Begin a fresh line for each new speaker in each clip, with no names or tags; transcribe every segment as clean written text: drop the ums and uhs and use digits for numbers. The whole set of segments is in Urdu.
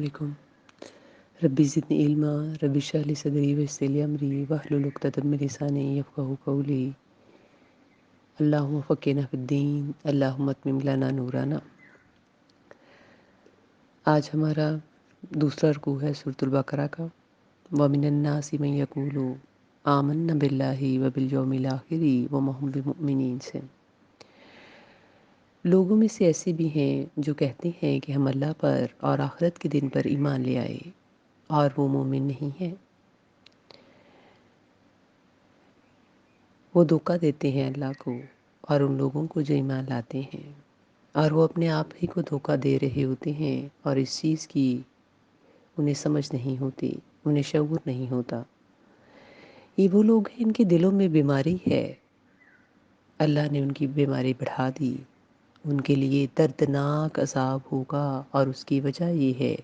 علیکم ربی زدنی علما ربی اشرح لی صدری ویسر لی امری واحلل عقدۃ من لسانی یفقہوا قولی اللہم فقہنا فی الدین اللہم اتمم لنا نورنا۔ آج ہمارا دوسرا رکوع ہے سورۃ البقرہ کا۔ وَمِنَ النَّاسِ مَن یقول آمنا باللہ وبالیوم الآخر وما ھم بمؤمنین سے۔ لوگوں میں سے ایسے بھی ہیں جو کہتے ہیں کہ ہم اللہ پر اور آخرت کے دن پر ایمان لے آئے، اور وہ مومن نہیں ہیں۔ وہ دھوکہ دیتے ہیں اللہ کو اور ان لوگوں کو جو ایمان لاتے ہیں، اور وہ اپنے آپ ہی کو دھوکہ دے رہے ہوتے ہیں، اور اس چیز کی انہیں سمجھ نہیں ہوتی، انہیں شعور نہیں ہوتا۔ یہ وہ لوگ ہیں ان کے دلوں میں بیماری ہے، اللہ نے ان کی بیماری بڑھا دی، ان کے لیے دردناک عذاب ہوگا، اور اس کی وجہ یہ ہے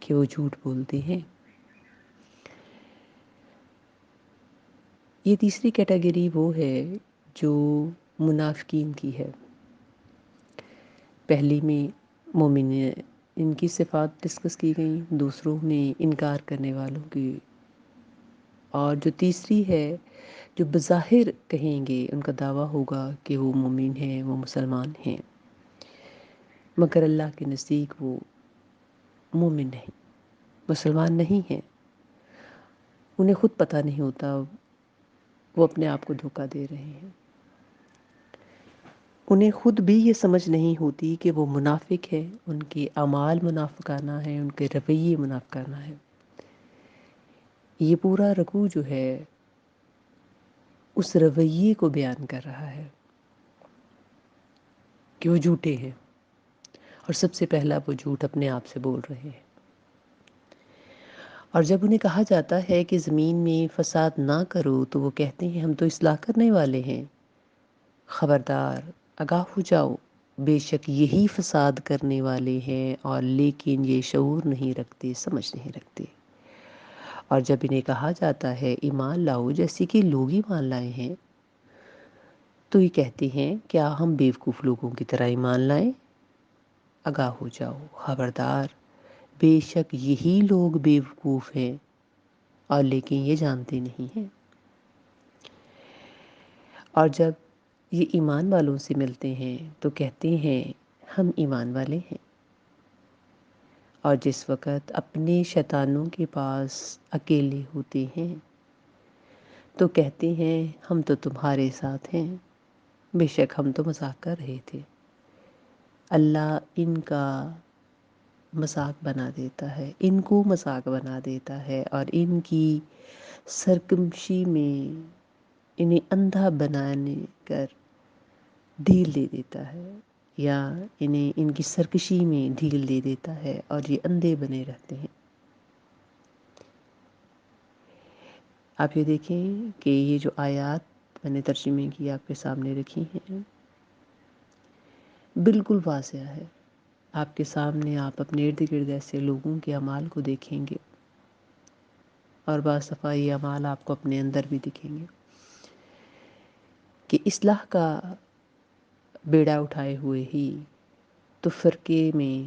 کہ وہ جھوٹ بولتے ہیں۔ یہ تیسری کیٹیگری وہ ہے جو منافقین کی ہے۔ پہلی میں مومن ان کی صفات ڈسکس کی گئیں، دوسروں میں انکار کرنے والوں کی، اور جو تیسری ہے جو بظاہر کہیں گے، ان کا دعویٰ ہوگا کہ وہ مومن ہیں، وہ مسلمان ہیں، مگر اللہ کے نزدیک وہ مومن نہیں، مسلمان نہیں ہیں۔ انہیں خود پتہ نہیں ہوتا، وہ اپنے آپ کو دھوکہ دے رہے ہیں۔ انہیں خود بھی یہ سمجھ نہیں ہوتی کہ وہ منافق ہے، ان کے اعمال منافقانہ ہیں، ان کے رویے منافقانہ ہیں۔ یہ پورا رکوع جو ہے اس رویے کو بیان کر رہا ہے کہ وہ جھوٹے ہیں، اور سب سے پہلا وہ جھوٹ اپنے آپ سے بول رہے ہیں۔ اور جب انہیں کہا جاتا ہے کہ زمین میں فساد نہ کرو تو وہ کہتے ہیں ہم تو اصلاح کرنے والے ہیں۔ خبردار، آگاہ ہو جاؤ، بے شک یہی فساد کرنے والے ہیں، اور لیکن یہ شعور نہیں رکھتے، سمجھ نہیں رکھتے۔ اور جب انہیں کہا جاتا ہے ایمان لاؤ جیسے کہ لوگ ایمان لائے ہیں، تو یہ کہتے ہیں کیا ہم بیوقوف لوگوں کی طرح ایمان لائیں؟ آگاہ ہو جاؤ، خبردار، بے شک یہی لوگ بیوقوف ہیں، اور لیکن یہ جانتے نہیں ہیں۔ اور جب یہ ایمان والوں سے ملتے ہیں تو کہتے ہیں ہم ایمان والے ہیں، اور جس وقت اپنے شیطانوں کے پاس اکیلے ہوتے ہیں تو کہتے ہیں ہم تو تمہارے ساتھ ہیں، بے شک ہم تو مذاق کر رہے تھے۔ اللہ ان کا مذاق بنا دیتا ہے، ان کو مذاق بنا دیتا ہے، اور ان کی سرکشی میں انہیں اندھا بنانے کر ڈھیل دے دیتا ہے، یا انہیں ان کی سرکشی میں ڈھیل دے دیتا ہے، اور یہ اندھے بنے رہتے ہیں۔ آپ یہ دیکھیں کہ یہ جو آیات میں نے ترجمے کی آپ کے سامنے رکھی ہیں، بالکل واضح ہے۔ آپ کے سامنے آپ اپنے ارد گرد ایسے لوگوں کے اعمال کو دیکھیں گے، اور بعض دفعہ یہ اعمال آپ کو اپنے اندر بھی دکھیں گے کہ اصلاح کا بیڑا اٹھائے ہوئے ہی تو فرقے میں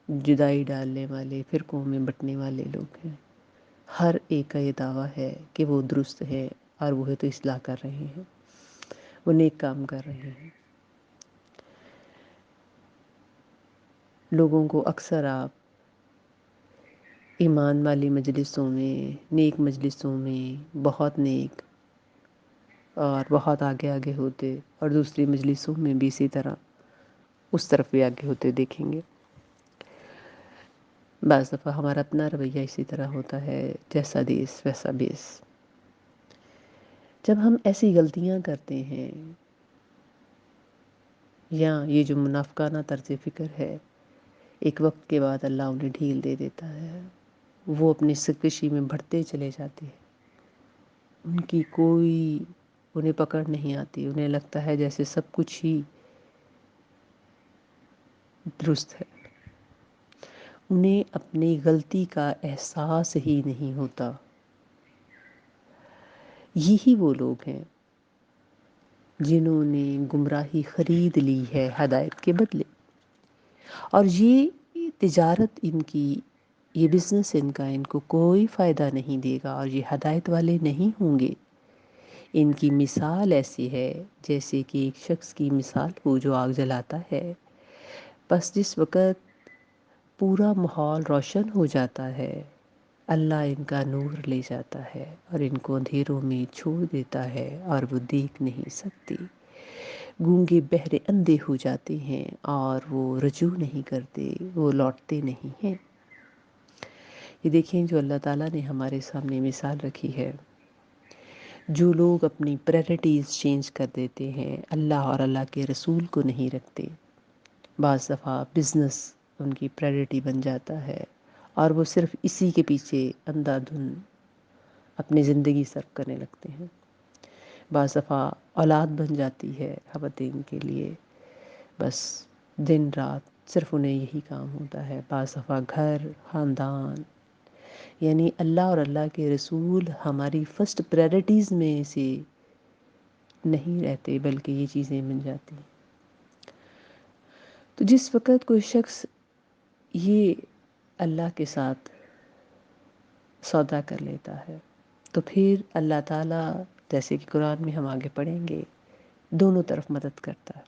جدائی ڈالنے والے، فرقوں میں بٹنے والے لوگ ہیں۔ ہر ایک کا یہ دعویٰ ہے کہ وہ درست ہے، اور وہ تو اصلاح کر رہے ہیں، وہ نیک کام کر رہے ہیں۔ لوگوں کو اکثر آپ ایمان والی مجلسوں میں، نیک مجلسوں میں بہت نیک اور بہت آگے آگے ہوتے، اور دوسری مجلسوں میں بھی اسی طرح اس طرف بھی آگے ہوتے دیکھیں گے۔ بعض دفعہ ہمارا اپنا رویہ اسی طرح ہوتا ہے، جیسا دیس ویسا بیس۔ جب ہم ایسی غلطیاں کرتے ہیں، یا یہ جو منافقانہ طرز فکر ہے، ایک وقت کے بعد اللہ انہیں ڈھیل دے دیتا ہے، وہ اپنی سرکشی میں بڑھتے چلے جاتے ہیں، ان کی کوئی انہیں پکڑ نہیں آتی، انہیں لگتا ہے جیسے سب کچھ ہی درست ہے، انہیں اپنی غلطی کا احساس ہی نہیں ہوتا۔ یہی وہ لوگ ہیں جنہوں نے گمراہی خرید لی ہے ہدایت کے بدلے، اور یہ تجارت ان کی یہ بزنس ان کا ان کو کوئی فائدہ نہیں دے گا اور یہ ہدایت والے نہیں ہوں گے۔ ان کی مثال ایسی ہے جیسے کہ ایک شخص کی مثال ہو جو آگ جلاتا ہے، بس جس وقت پورا ماحول روشن ہو جاتا ہے اللہ ان کا نور لے جاتا ہے اور ان کو اندھیروں میں چھوڑ دیتا ہے اور وہ دیکھ نہیں سکتی، گونگے بہرے اندھے ہو جاتے ہیں اور وہ رجوع نہیں کرتے، وہ لوٹتے نہیں ہیں۔ یہ دیکھیں جو اللہ تعالیٰ نے ہمارے سامنے مثال رکھی ہے، جو لوگ اپنی پریورٹیز چینج کر دیتے ہیں، اللہ اور اللہ کے رسول کو نہیں رکھتے، بعض دفعہ بزنس ان کی پریورٹی بن جاتا ہے اور وہ صرف اسی کے پیچھے اندھا دھن اپنی زندگی صرف کرنے لگتے ہیں۔ بعض دفعہ اولاد بن جاتی ہے خواتین کے لیے، بس دن رات صرف انہیں یہی کام ہوتا ہے۔ بعض دفعہ گھر، خاندان، یعنی اللہ اور اللہ کے رسول ہماری فرسٹ پریورٹیز میں سے نہیں رہتے بلکہ یہ چیزیں بن جاتی ہیں۔ تو جس وقت کوئی شخص یہ اللہ کے ساتھ سودا کر لیتا ہے تو پھر اللہ تعالیٰ جیسے کہ قرآن میں ہم آگے پڑھیں گے دونوں طرف مدد کرتا ہے۔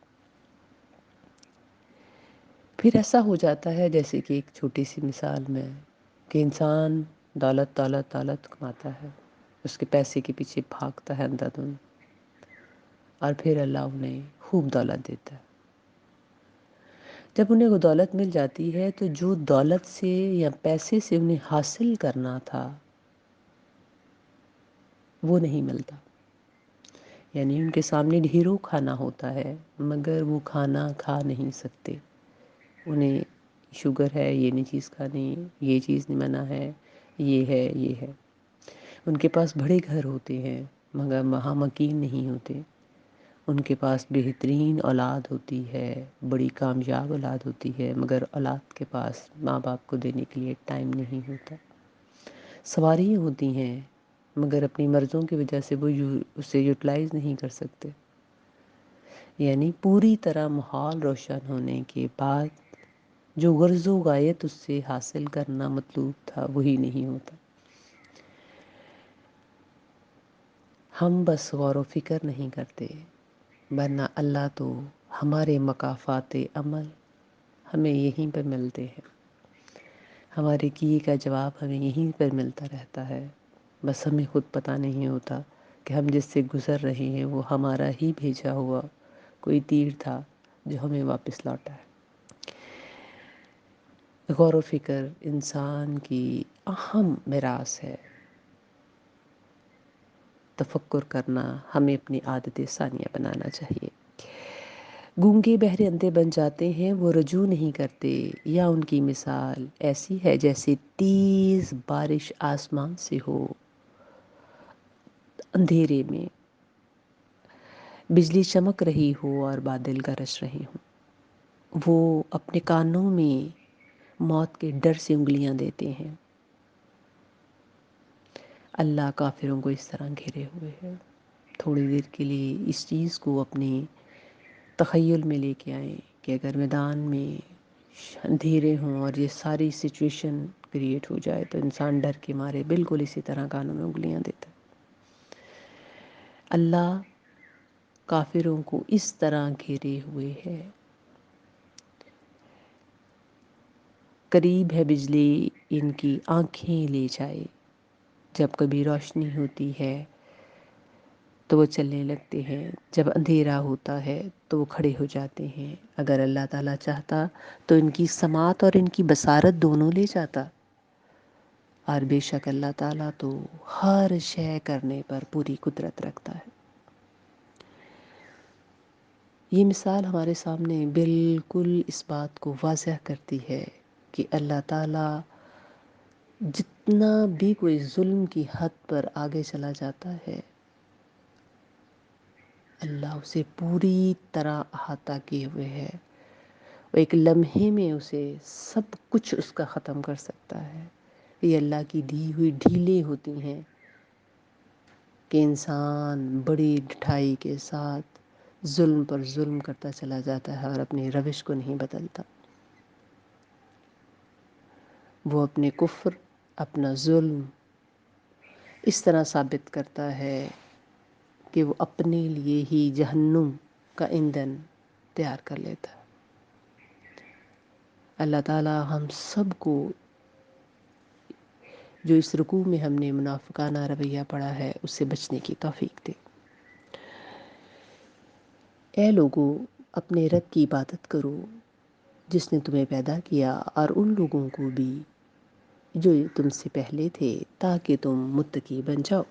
پھر ایسا ہو جاتا ہے جیسے کہ ایک چھوٹی سی مثال میں کہ انسان دولت دولت دولت کماتا ہے، اس کے پیسے کے پیچھے بھاگتا ہے اندھا دھند، اور پھر اللہ انہیں خوب دولت دیتا ہے۔ جب انہیں وہ دولت مل جاتی ہے تو جو دولت سے یا پیسے سے انہیں حاصل کرنا تھا وہ نہیں ملتا، یعنی ان کے سامنے ڈھیروں کھانا ہوتا ہے مگر وہ کھانا کھا نہیں سکتے۔ انہیں شوگر ہے، یہ نہیں چیز کھانی، یہ چیز نہیں منع ہے، یہ ہے یہ ہے۔ ان کے پاس بڑے گھر ہوتے ہیں مگر وہاں مکین نہیں ہوتے، ان کے پاس بہترین اولاد ہوتی ہے، بڑی کامیاب اولاد ہوتی ہے مگر اولاد کے پاس ماں باپ کو دینے کے لیے ٹائم نہیں ہوتا۔ سواریاں ہوتی ہیں مگر اپنی مرضوں کی وجہ سے وہ اسے یوٹیلائز نہیں کر سکتے، یعنی پوری طرح ماحول روشن ہونے کے بعد جو غرض و غایت اس سے حاصل کرنا مطلوب تھا وہی نہیں ہوتا۔ ہم بس غور و فکر نہیں کرتے، ورنہ اللہ تو ہمارے مکافات عمل ہمیں یہیں پر ملتے ہیں، ہمارے کیے کا جواب ہمیں یہیں پر ملتا رہتا ہے، بس ہمیں خود پتہ نہیں ہوتا کہ ہم جس سے گزر رہے ہیں وہ ہمارا ہی بھیجا ہوا کوئی تیر تھا جو ہمیں واپس لوٹا ہے۔ غور و فکر انسان کی اہم میراث ہے، تفکر کرنا ہمیں اپنی عادت ثانیہ بنانا چاہیے۔ گونگے بہرے اندھے بن جاتے ہیں، وہ رجوع نہیں کرتے، یا ان کی مثال ایسی ہے جیسے تیز بارش آسمان سے ہو، اندھیرے میں بجلی چمک رہی ہو اور بادل گرج رہے ہوں، وہ اپنے کانوں میں موت کے ڈر سے انگلیاں دیتے ہیں۔ اللہ کافروں کو اس طرح گھیرے ہوئے ہے۔ تھوڑی دیر کے لیے اس چیز کو اپنے تخیل میں لے کے آئیں کہ اگر میدان میں اندھیرے ہوں اور یہ ساری سچویشن کریٹ ہو جائے تو انسان ڈر کے مارے بالکل اسی طرح کانوں میں انگلیاں دیتا ہے۔ اللہ کافروں کو اس طرح گھیرے ہوئے ہے۔ قریب ہے بجلی ان کی آنکھیں لے جائے، جب کبھی روشنی ہوتی ہے تو وہ چلنے لگتے ہیں، جب اندھیرا ہوتا ہے تو وہ کھڑے ہو جاتے ہیں۔ اگر اللہ تعالیٰ چاہتا تو ان کی سماعت اور ان کی بصارت دونوں لے جاتا، اور بے شک اللہ تعالیٰ تو ہر شے کرنے پر پوری قدرت رکھتا ہے۔ یہ مثال ہمارے سامنے بالکل اس بات کو واضح کرتی ہے کہ اللہ تعالیٰ جتنا بھی کوئی ظلم کی حد پر آگے چلا جاتا ہے اللہ اسے پوری طرح احاطہ کیے ہوئے ہے، وہ ایک لمحے میں اسے سب کچھ اس کا ختم کر سکتا ہے۔ یہ اللہ کی دی ہوئی ڈھیلیں ہوتی ہیں کہ انسان بڑی ڈٹھائی کے ساتھ ظلم پر ظلم کرتا چلا جاتا ہے اور اپنی روش کو نہیں بدلتا۔ وہ اپنے کفر، اپنا ظلم اس طرح ثابت کرتا ہے کہ وہ اپنے لیے ہی جہنم کا ایندھن تیار کر لیتا ہے۔ اللہ تعالی ہم سب کو جو اس رکوع میں ہم نے منافقانہ رویہ پڑھا ہے اس سے بچنے کی توفیق دے۔ اے لوگو، اپنے رب کی عبادت کرو جس نے تمہیں پیدا کیا، اور ان لوگوں کو بھی جو تم سے پہلے تھے، تاکہ تم متقی بن جاؤ۔